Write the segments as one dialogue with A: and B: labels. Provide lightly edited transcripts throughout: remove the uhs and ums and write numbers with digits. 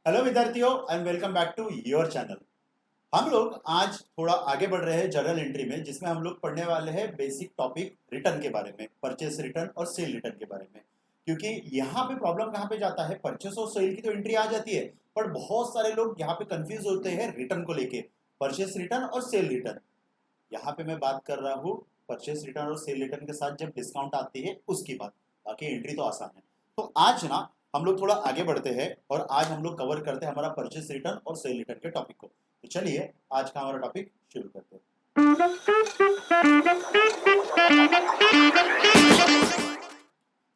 A: Hello विद्यार्थियों and welcome back to your channel. हम लोग आज थोड़ा आगे बढ़ रहे हैं जर्नल एंट्री में, जिसमें हम लोग पढ़ने वाले हैं बेसिक टॉपिक रिटर्न के बारे में, परचेस रिटर्न और सेल रिटर्न के बारे में। क्योंकि यहाँ पे प्रॉब्लम कहाँ पे जाता है, परचेस और सेल की तो एंट्री आ जाती है, पर बहुत सारे लोग यहाँ पे कंफ्यूज होते हैं रिटर्न को लेके, परचेस रिटर्न और सेल रिटर्न। यहाँ पे मैं बात कर रहा हूँ परचेस रिटर्न और सेल रिटर्न के साथ जब डिस्काउंट आती है उसकी बात। बाकी एंट्री तो आसान है। तो आज ना हम लोग थोड़ा आगे बढ़ते हैं और आज हम लोग कवर करते हैं हमारा परचेस रिटर्न और सेल रिटर्न के टॉपिक को। तो चलिए आज का हमारा टॉपिक शुरू करते हैं।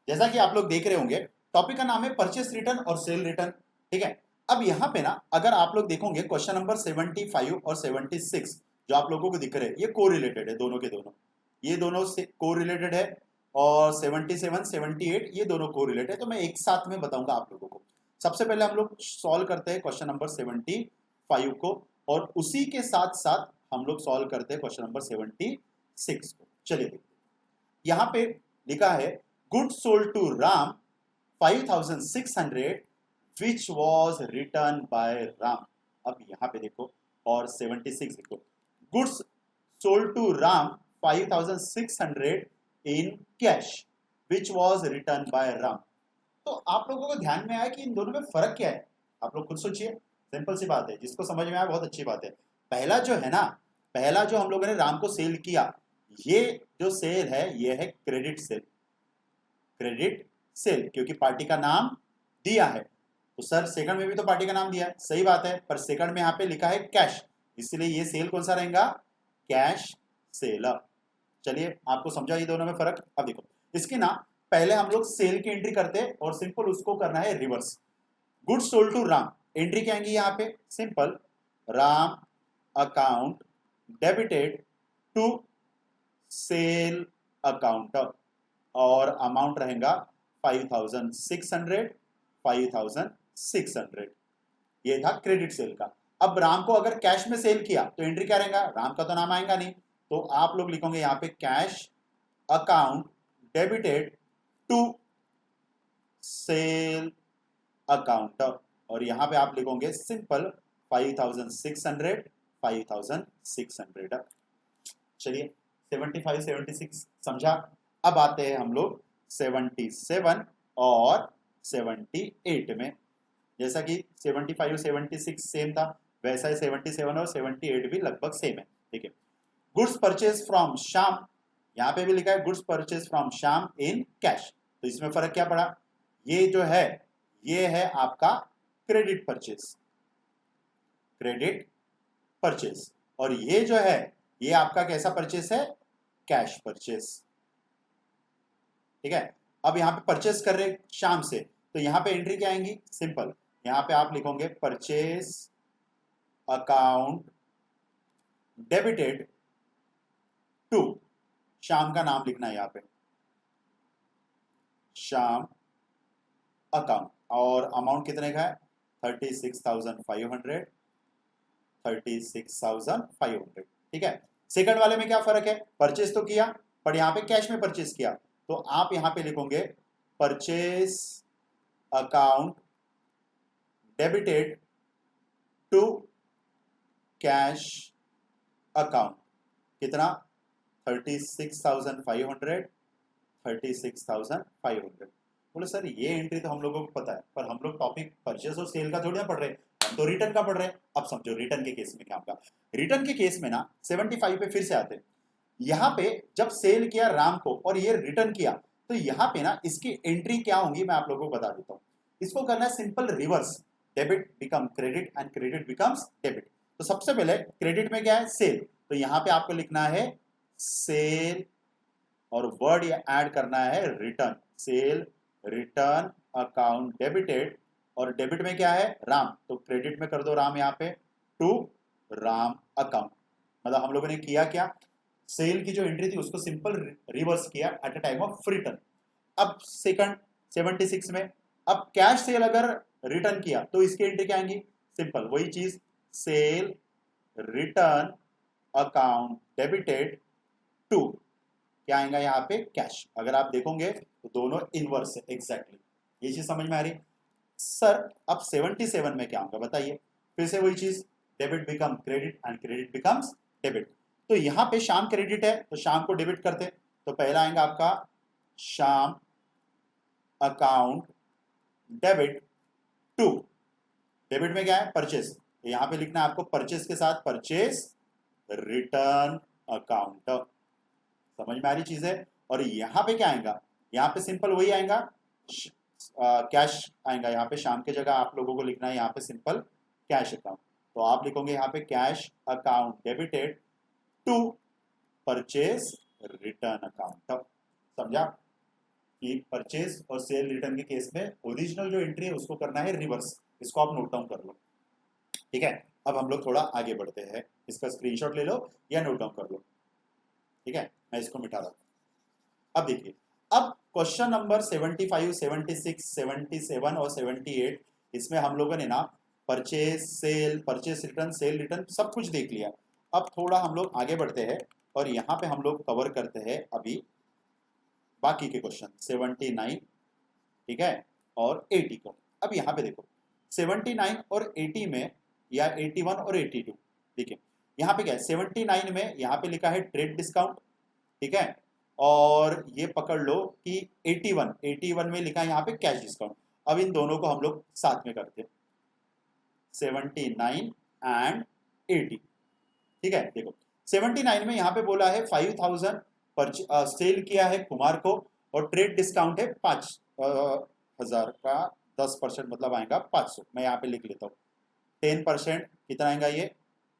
A: जैसा कि आप लोग देख रहे होंगे, टॉपिक का नाम है परचेस रिटर्न और सेल रिटर्न। ठीक है। अब यहाँ पे ना अगर आप लोग देखोगे क्वेश्चन नंबर 75 और 76 जो आप लोगों को दिख रहे हैं, ये को रिलेटेड है, दोनों के दोनों ये दोनों से को रिलेटेड है। और 77 78 ये दोनों को रिलेटेड है, तो मैं एक साथ में बताऊंगा आप लोगों को। सबसे पहले हम लोग सॉल्व करते हैं क्वेश्चन नंबर 75 को, और उसी के साथ साथ हम लोग सॉल्व करते हैं क्वेश्चन नंबर 76 को। चलिए देखते हैं। यहाँ पे लिखा है good sold to Ram 5600 which was return by Ram. अब यहाँ पे देखो और 76 देखो, goods sold to Ram 5600 in cash which was return by Ram. तो आप लोगों को ध्यान में आया कि इन दोनों में फर्क क्या है? आप लोग खुद सोचिए। सिंपल सी बात है, जिसको समझ में आया बहुत अच्छी बात है। पहला जो है ना, पहला जो हम लोगों ने राम को सेल किया, ये जो सेल है ये है क्रेडिट सेल। क्रेडिट सेल, क्योंकि पार्टी का नाम दिया है। तो सर सेकंड में भी तो पार्टी का नाम दिया है, सही बात है, पर सेकंड में यहाँ पे लिखा है कैश, इसलिए ये सेल कौन सा रहेगा? Cash cell. चलिए आपको समझा ये दोनों में फर्क। अब देखो इसकी ना, पहले हम लोग सेल की एंट्री करते हैं और सिंपल उसको करना है reverse. Good sold to Ram, entry क्या आएंगी यहाँ पे? Simple Ram account debited to sale account, और अमाउंट रहेगा 5600 5600। ये था क्रेडिट सेल का। अब राम को अगर कैश में सेल किया तो एंट्री क्या रहेगा? राम का तो नाम आएगा नहीं, तो आप लोग लिखोगे यहाँ पे cash account debited to sale account, और यहां पे आप लिखोगे सिंपल 5600 5600। चलिए 75 76 समझा। अब आते हैं हम लोग 77 और 78 में। जैसा कि 75 और 76 सेम था, वैसा ही 77 और 78 भी लगभग सेम है। ठीक है। गुड्स परचेज फ्रॉम श्याम, यहां पे भी लिखा है goods purchase from Shyam in cash, तो इसमें फर्क क्या पड़ा? ये जो है ये है आपका क्रेडिट परचेज, क्रेडिट परचेज, और ये जो है ये आपका कैसा परचेज है? Cash purchase. ठीक है। अब यहाँ पे परचेस कर रहे शाम से, तो यहाँ पे एंट्री क्या आएंगी? सिंपल यहाँ पे आप लिखोगे परचेस अकाउंट डेबिटेड टू, शाम का नाम लिखना है यहाँ पे, शाम अकाउंट, और अमाउंट कितने का है? 36,500 36,500। ठीक है। सेकंड वाले में क्या फर्क है? परचेस तो किया, पर यहाँ पे कैश में परचेस किया, तो आप यहाँ पे लिखोगे purchase account debited to cash account. कितना? 36,500 36,500। बोले सर ये एंट्री तो हम लोगों को पता है, पर हम लोग टॉपिक परचेस और सेल का थोड़ी ना पढ़ रहे हैं, हम तो रिटर्न का पढ़ रहे हैं। अब समझो रिटर्न के केस में क्या होगा। रिटर्न के केस में ना 75 पे फिर से आते हैं। यहाँ पे जब सेल किया राम को और ये रिटर्न किया, तो यहाँ पे ना इसकी एंट्री क्या होंगी मैं आप लोगों को बता देता हूँ। इसको करना है simple reverse, debit become credit and credit becomes debit. तो सबसे पहले क्रेडिट में क्या है? सेल, तो यहाँ पे आपको लिखना है सेल, और वर्ड ऐड करना है return, cell return account debited, और डेबिट में क्या है? राम, तो क्रेडिट में कर दो राम यहाँ पे टू राम अकाउंट। मतलब हम लोगों ने किया क्या? सेल की जो एंट्री थी उसको सिंपल रिवर्स किया at a time of return. अब सेकंड 76 में, अब कैश सेल अगर रिटर्न किया तो इसकी एंट्री क्या आएंगी? सिंपल वही चीज, sale return account debited to, क्या आएगा यहाँ पे? कैश। अगर आप देखोगे तो दोनों इनवर्स है एग्जैक्टली। ये चीज समझ में आ रही? सर अब 77 में क्या होगा बताइए, फिर से वही चीज, debit become credit and credit becomes debit. तो यहां पे शाम क्रेडिट है तो शाम को डेबिट करते, तो पहला आएगा आपका शाम अकाउंट डेबिट टू, डेबिट में क्या है परचेस, तो यहां पे लिखना है आपको परचेस के साथ परचेस रिटर्न अकाउंट। समझ में आ रही चीज है। और यहां पे क्या आएगा, यहां पे सिंपल वही आएगा, कैश आएगा, यहाँ पे शाम की जगह आप लोगों को लिखना है यहाँ पे सिंपल कैश अकाउंट। तो आप लिखोगे यहाँ पे cash account debited to purchase return account. समझा कि परचेज और सेल रिटर्न के केस में ओरिजिनल जो एंट्री है उसको करना है रिवर्स, इसको आप नोट डाउन कर लो। ठीक है, अब हम लोग थोड़ा आगे बढ़ते हैं, इसका स्क्रीनशॉट ले लो या नोट डाउन कर लो। ठीक है, मैं इसको मिटा रहा हूं। अब देखिए, अब क्वेश्चन नंबर 75, 76, 77 और 78, इसमें हम लोगों ने ना purchase sale, purchase return, cell return सब कुछ देख लिया। अब थोड़ा हम लोग आगे बढ़ते हैं और यहाँ पे हम लोग कवर करते हैं अभी बाकी के क्वेश्चन 79, ठीक है, और 80 को। अब यहाँ पे देखो 79 और 80 में, या 81 और 82, देखिए यहाँ पे क्या है, 79 में यहाँ पे लिखा है ट्रेड डिस्काउंट, ठीक है, और ये पकड़ लो कि 81 में लिखा है यहाँ पे कैश डिस्काउंट। अब इन दोनों को हम लोग साथ में करते हैं, 79 एंड 80। ठीक है, देखो 79 में यहाँ पे बोला है 5000 सेल किया है कुमार को, और ट्रेड डिस्काउंट है 5000 का 10% मतलब आएगा 500। मैं यहाँ पे लिख लेता हूँ 10% कितना आएगा ये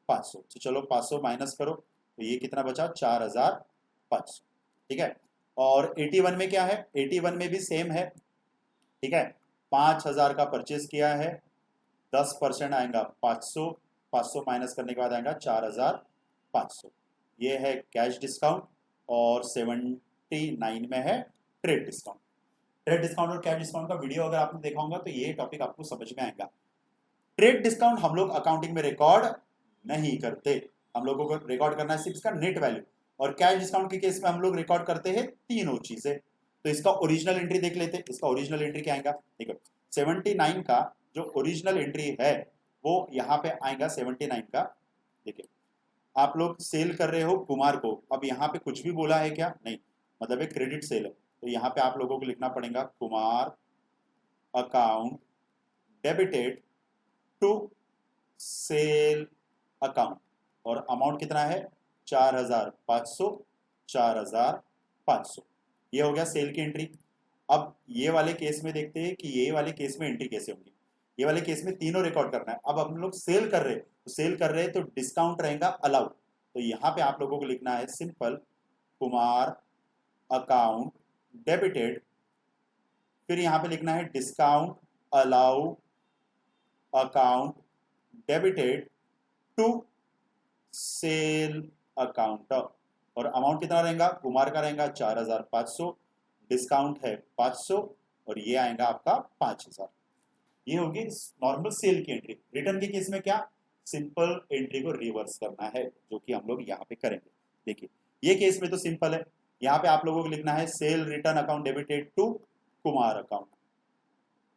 A: 500। तो चलो 500 माइनस करो तो ये कितना बचा 4500। ठीक है, और 81 में क्या है, 81 में भी सेम है। ठीक है, 5000 का परचेज किया है, 10% आएगा 500, 500 माइनस करने के बाद आएगा 4500। ये है कैश डिस्काउंट, और 79 में है ट्रेड डिस्काउंट। ट्रेड डिस्काउंट और कैश डिस्काउंट का वीडियो अगर आपने देखा होगा तो ये टॉपिक आपको समझ में आएगा। ट्रेड डिस्काउंट हम लोग अकाउंटिंग में रिकॉर्ड नहीं करते, हम लोगों को रिकॉर्ड करना है सिर्फ इसका नेट वैल्यू। और कैश डिस्काउंट के केस में हम लोग रिकॉर्ड करते हैं तीनों चीजें। तो इसका ओरिजिनल एंट्री देख लेते हैं, इसका ओरिजिनल एंट्री क्या आएगा, देखो 79 का जो ओरिजिनल एंट्री है वो यहाँ पे आएगा 79 का। देखिए आप लोग सेल कर रहे हो कुमार को, अब यहाँ पे कुछ भी बोला है क्या, नहीं, मतलब एक क्रेडिट सेल है, तो यहाँ पे आप लोगों को लिखना पड़ेगा Kumar account debited to sale account, और अमाउंट कितना है 4500, 4500। ये हो गया सेल की एंट्री। अब ये वाले केस में देखते हैं कि ये वाले केस में एंट्री कैसे होगी। ये वाले केस में तीनों रिकॉर्ड करना है। अब हम लोग सेल कर रहे हैं, तो सेल कर रहे हैं तो डिस्काउंट रहेगा अलाउड, तो यहाँ पे आप लोगों को लिखना है सिंपल कुमार अकाउंट डेबिटेड, फिर यहाँ पे लिखना है discount allow account debited to sale account, और अमाउंट कितना रहेगा कुमार का रहेगा 4500, डिस्काउंट है 500, और ये आएगा आपका 5000। ये होगी नॉर्मल सेल की एंट्री। रिटर्न के केस में क्या, सिंपल एंट्री को रिवर्स करना है, जो कि हम लोग यहाँ पे करेंगे। देखिए ये केस में तो सिंपल है, यहाँ पे आप लोगों को लिखना है sale return account debited to Kumar account,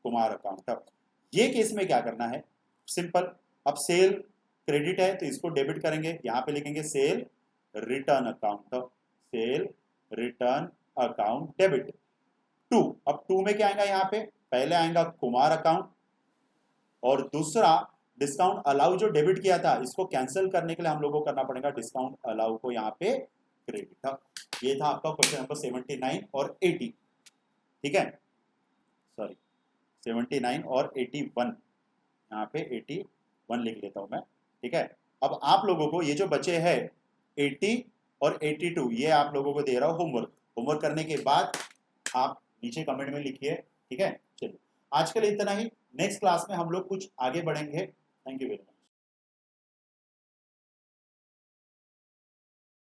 A: Kumar account. ये केस में क्या करना है, सिंपल, अब सेल क्रेडिट है तो इसको डेबिट करेंगे, यहाँ पे लिखेंगे sale return account, sale return account debit to. अब टू में क्या आएगा, यहाँ पे पहले आएगा कुमार अकाउंट, और दूसरा डिस्काउंट अलाउ जो डेबिट किया था इसको कैंसिल करने के लिए हम लोगों को करना पड़ेगा डिस्काउंट अलाउ को यहाँ पे क्रेडिट। ये था आपका क्वेश्चन नंबर 79 और 80। ठीक है, सॉरी 79 और 81, यहाँ पे 81 लिख लेता हूं मैं। ठीक है, अब आप लोगों को ये जो बचे हैं 80 और 82, ये आप लोगों को दे रहा हूं होमवर्क। होमवर्क करने के बाद आप नीचे कमेंट में लिखिए। ठीक है, चलिए आज के लिए इतना ही, नेक्स्ट क्लास में हम लोग कुछ आगे बढ़ेंगे। Thank you very much.